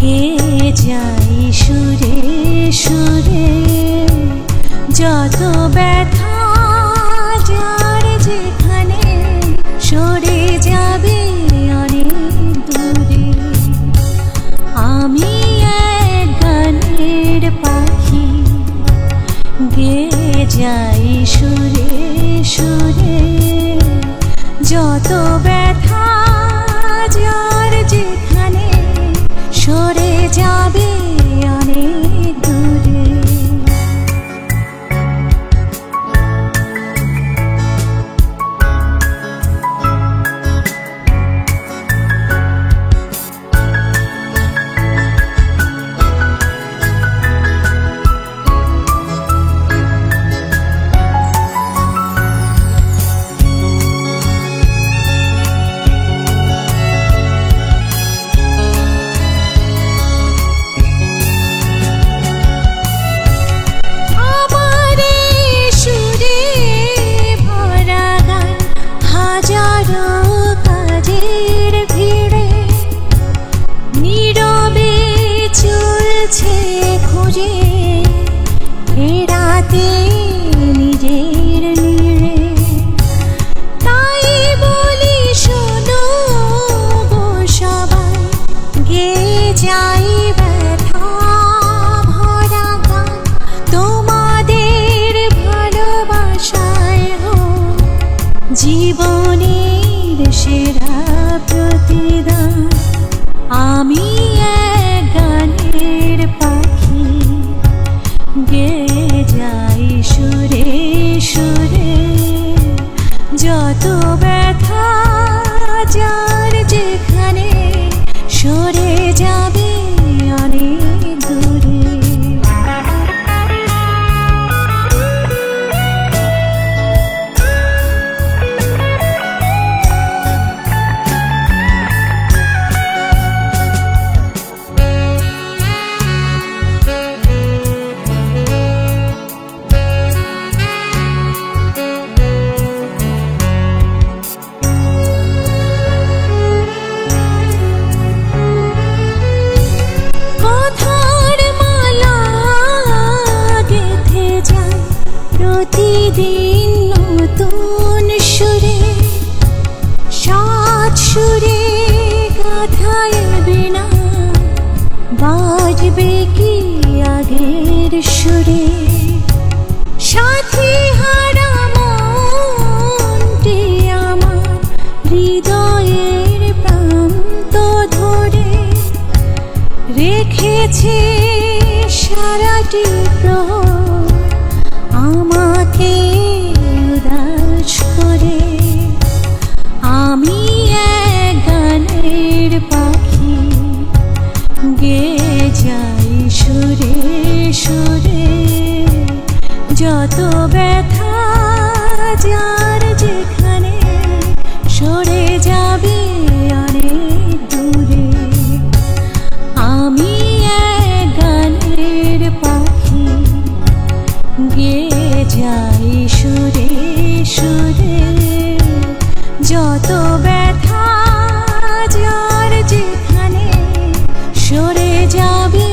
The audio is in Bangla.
গেয়ে যাই সুরে সুরে যত ব্যথা যার যেখানে সরে যাবে অনেক দূরে। আমি এক গানের পাখি গেয়ে যাই সুরে সুরে যত ব্যথা যার যেখানে সরে যাবে অনেক দূরে। জীবনের সেরা প্রতিদান আমি এক গানের পাখি গেয়ে যাই সুরে সুরে যত ব্যথা যার যেখানে সরে যাবে অনেক দূরে। প্রতিদিন নতুন সুরে সাত সুরে গাথায় বিনা বাজবে কি আগের সুরে। সাথী হারা মনটি আমার হৃদয়ের প্রান্ত ধরে রেখেছে সারাটি প্রহর আমাকে উদাস করে। আমি এক গানের পাখি গেয়ে যাই সুরে সুরে যত ব্যথা যার যেখানে সরে যাবে অনেক দূরে। আমি এক গানের পাখি গেয়ে যাই সুরে সুরে যত ব্যথা যার যেখানে সরে যাবে